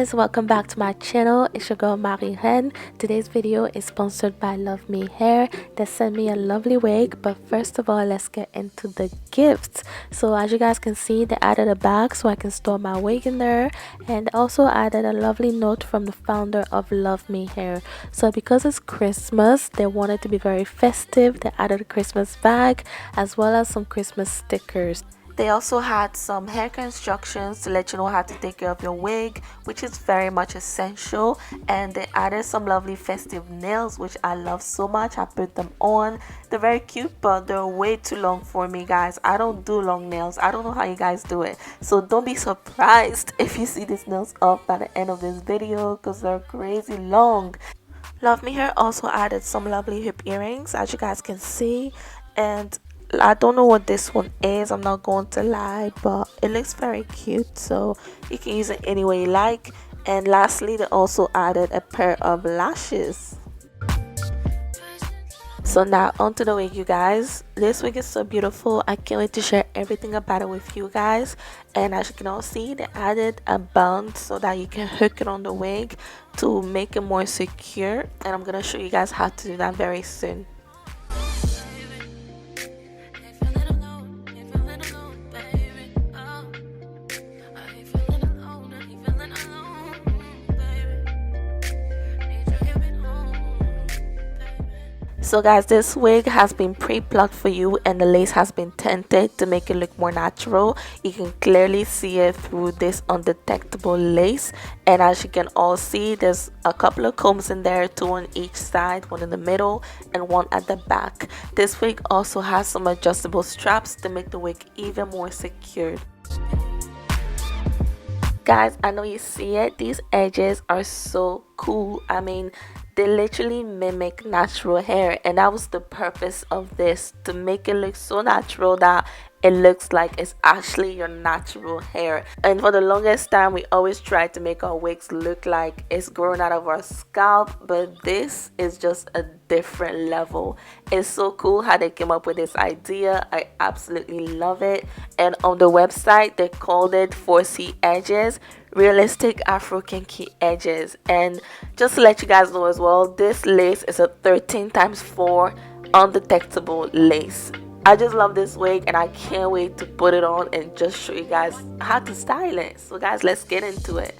guys, welcome back to my channel. It's your girl Reine. Today's video is sponsored by Luvmehair. They sent me a lovely wig, but first of all, let's get into the gifts. So as you guys can see, they added a bag so I can store my wig in there, and also added a lovely note from the founder of Luvmehair. So because it's Christmas, they wanted to be very festive. They added a Christmas bag as well as some Christmas stickers. They also had some hair care instructions to let you know how to take care of your wig, which is very much essential. And they added some lovely festive nails, which I love so much. I put them on. They're very cute, but they're way too long for me, guys. I don't do long nails. I don't know how you guys do it. So don't be surprised if you see these nails off by the end of this video, because they're crazy long. Luvmehair also added some lovely hip earrings, as you guys can see. And I don't know what this one is, I'm not going to lie, but it looks very cute, so you can use it any way you like. And lastly, they also added a pair of lashes. So now onto the wig, you guys. This wig is so beautiful. I can't wait to share everything about it with you guys. And as you can all see, they added a band so that you can hook it on the wig to make it more secure, and I'm gonna show you guys how to do that very soon. So guys, this wig has been pre-plucked for you, and the lace has been tinted to make it look more natural. You can clearly see it through this undetectable lace, and as you can all see, there's a couple of combs in there, 2 on each side, 1 in the middle and 1 at the back. This wig also has some adjustable straps to make the wig even more secured. Guys, I know you see it, these edges are so cool. I mean, they literally mimic natural hair, and that was the purpose of this, to make it look so natural that it looks like it's actually your natural hair. And for the longest time, we always tried to make our wigs look like it's growing out of our scalp, but this is just a different level. It's so cool how they came up with this idea. I absolutely love it. And on the website, they called it 4C edges, realistic Afro kinky edges. And just to let you guys know as well, this lace is a 13x4 undetectable lace. I just love this wig, and I can't wait to put it on and just show you guys how to style it. So guys, let's get into it.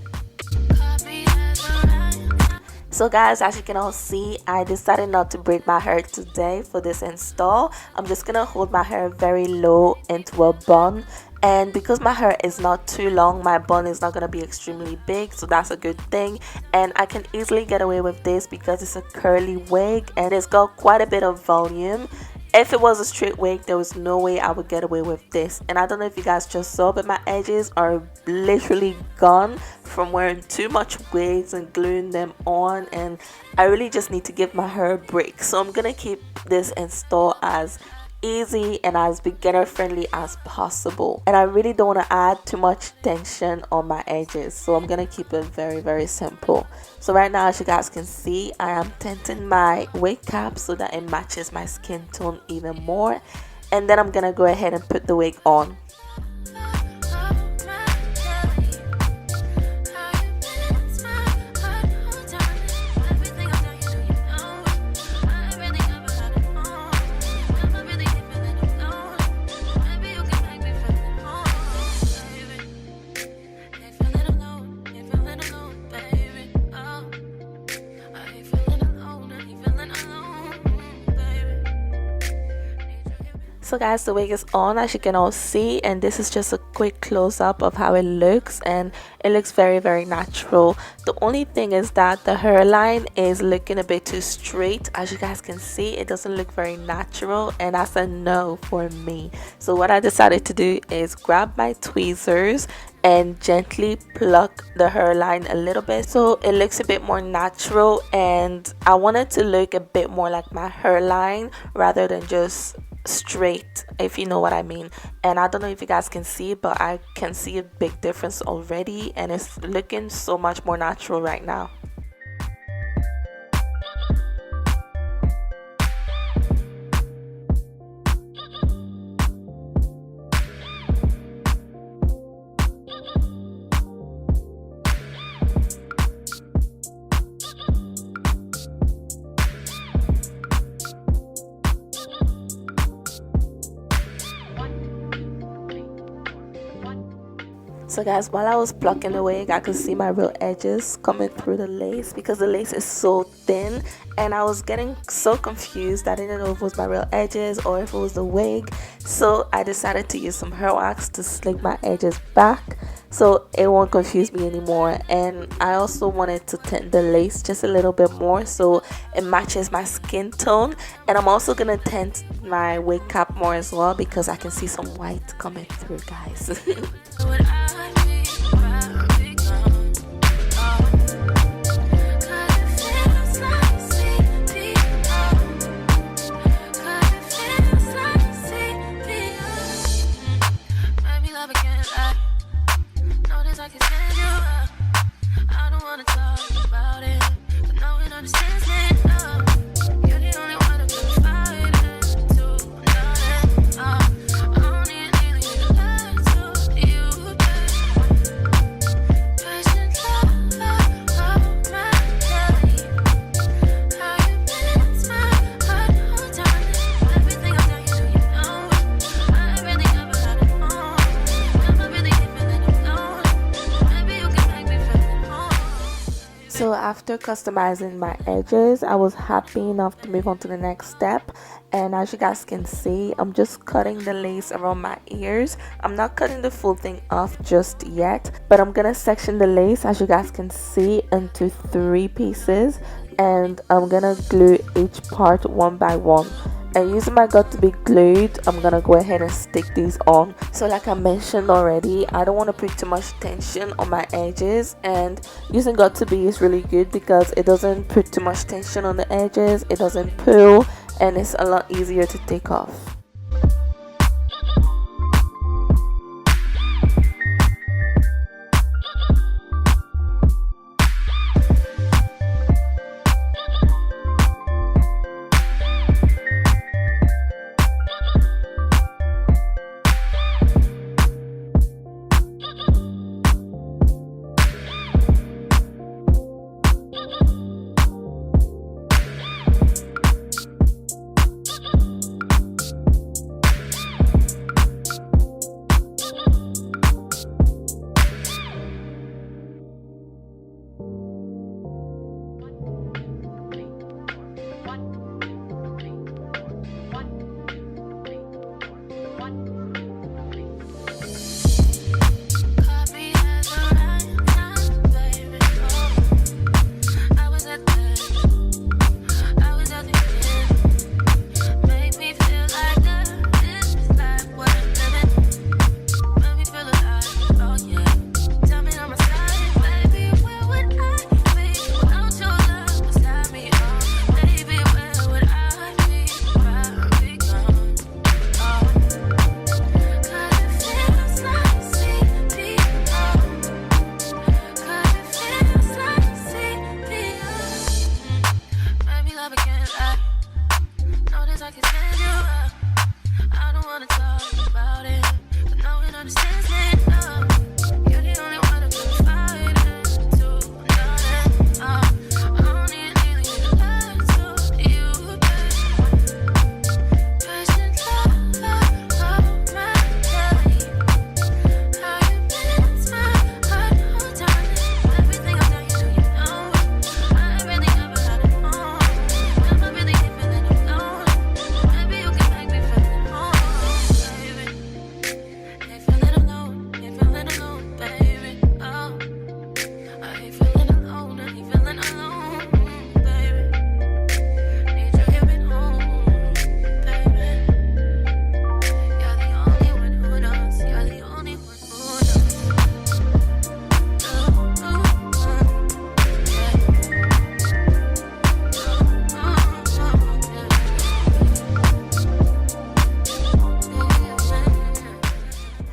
So guys, as you can all see, I decided not to braid my hair today for this install. I'm just gonna hold my hair very low into a bun, and because my hair is not too long, my bun is not gonna be extremely big, so that's a good thing. And I can easily get away with this because it's a curly wig and it's got quite a bit of volume. If it was a straight wig, there was no way I would get away with this. And I don't know if you guys just saw, but my edges are literally gone from wearing too much wigs and gluing them on, and I really just need to give my hair a break. So I'm gonna keep this install as easy and as beginner friendly as possible, and I really don't want to add too much tension on my edges, so I'm gonna keep it very simple. So right now, as you guys can see, I am tinting my wig cap so that it matches my skin tone even more, and then I'm gonna go ahead and put the wig on. So guys, the wig is on, as you can all see, and this is just a quick close-up of how it looks, and it looks very natural. The only thing is that the hairline is looking a bit too straight. As you guys can see, it doesn't look very natural, and that's a no for me. So what I decided to do is grab my tweezers and gently pluck the hairline a little bit so it looks a bit more natural, and I want it to look a bit more like my hairline rather than just straight, if you know what I mean. And I don't know if you guys can see, but I can see a big difference already, and it's looking so much more natural right now. So guys, while I was plucking the wig, I could see my real edges coming through the lace because the lace is so thin, and I was getting so confused. I didn't know if it was my real edges or if it was the wig. So I decided to use some hair wax to slick my edges back so it won't confuse me anymore. And I also wanted to tint the lace just a little bit more so it matches my skin tone. And I'm also gonna tint my wig cap more as well because I can see some white coming through, guys. So after customizing my edges, I was happy enough to move on to the next step. And as you guys can see, I'm just cutting the lace around my ears. I'm not cutting the full thing off just yet, but I'm gonna section the lace, as you guys can see, into 3 pieces, and I'm gonna glue each part one by one. And using my gut to be glued, I'm gonna go ahead and stick these on. So like I mentioned already, I don't want to put too much tension on my edges, and using gut to be is really good because it doesn't put too much tension on the edges, it doesn't pull, and it's a lot easier to take off.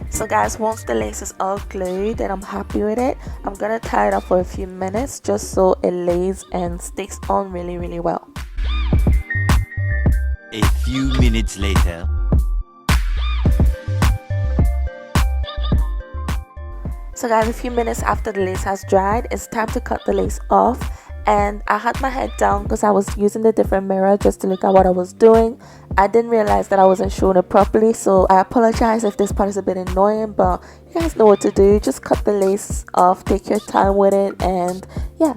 So guys, once the lace is all glued and I'm happy with it, I'm gonna tie it up for a few minutes just so it lays and sticks on really well. A few minutes later. So guys, a few minutes after the lace has dried, it's time to cut the lace off. and I had my head down because I was using the different mirror just to look at what I was doing. I didn't realize that I wasn't showing it properly, so I apologize if this part is a bit annoying, but you guys know what to do. Just cut the lace off, take your time with it, and yeah.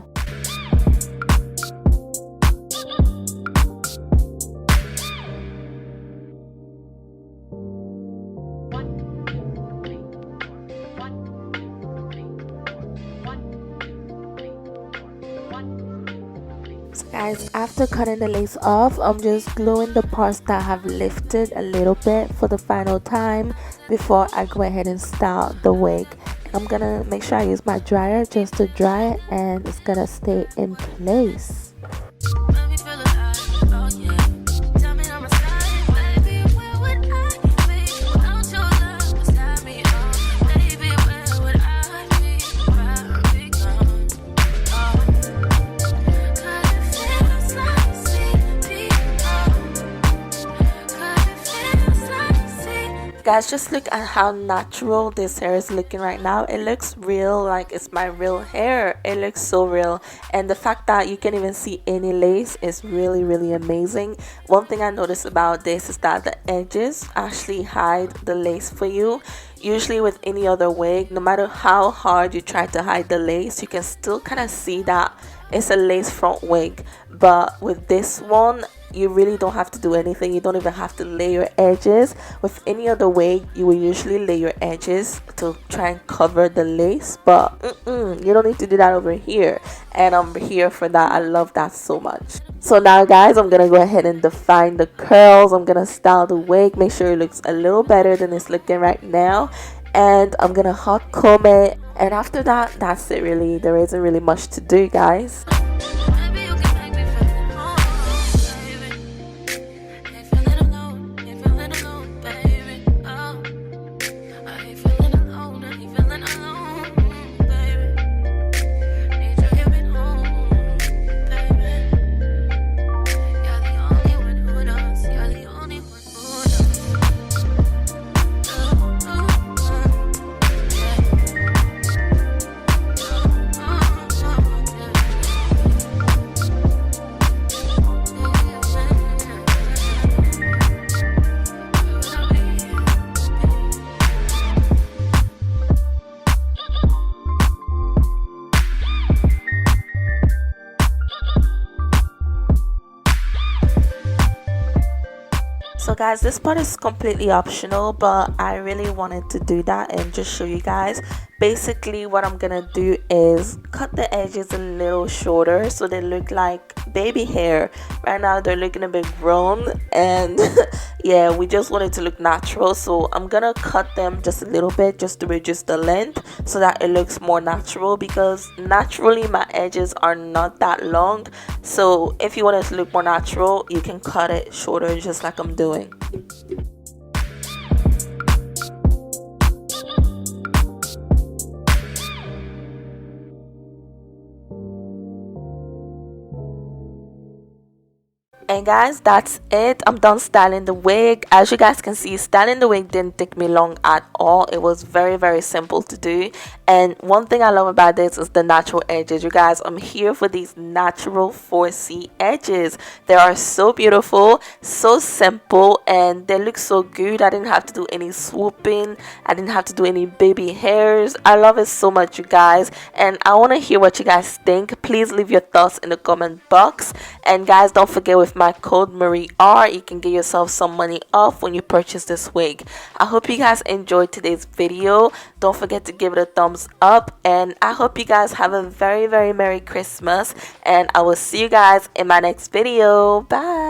So guys, after cutting the lace off, I'm just gluing the parts that have lifted a little bit for the final time before I go ahead and style the wig. And I'm gonna make sure I use my dryer just to dry it, and it's gonna stay in place. Guys, just look at how natural this hair is looking right now. It looks real, like it's my real hair. It looks so real, and the fact that you can even see any lace is really amazing. One thing I noticed about this is that the edges actually hide the lace for you. Usually with any other wig, no matter how hard you try to hide the lace, you can still kind of see that it's a lace front wig. But with this one, you really don't have to do anything. You don't even have to lay your edges. With any other wig, you will usually lay your edges to try and cover the lace, but you don't need to do that over here, and I'm here for that. I love that so much. So now guys, I'm gonna go ahead and define the curls. I'm gonna style the wig, make sure it looks a little better than it's looking right now, and I'm gonna hot comb it, and after that, that's it really. There isn't really much to do, guys. So guys, this part is completely optional, but I really wanted to do that and just show you guys. Basically what I'm gonna do is cut the edges a little shorter so they look like baby hair. Right now they're looking a bit grown, and yeah, we just want it to look natural, so I'm gonna cut them just a little bit just to reduce the length so that it looks more natural, because naturally my edges are not that long. So if you want it to look more natural, you can cut it shorter just like I'm doing. And guys, that's it. I'm done styling the wig. As you guys can see, styling the wig didn't take me long at all. It was very simple to do. And one thing I love about this is the natural edges. You guys, I'm here for these natural 4C edges. They are so beautiful, so simple, and they look so good. I didn't have to do any swooping. I didn't have to do any baby hairs. I love it so much, you guys, and I want to hear what you guys think. Please leave your thoughts in the comment box. And guys, don't forget, with my code MarieR, you can get yourself some money off when you purchase this wig. I hope you guys enjoyed today's video. Don't forget to give it a thumbs up, and I hope you guys have a very Merry Christmas, and I will see you guys in my next video. Bye.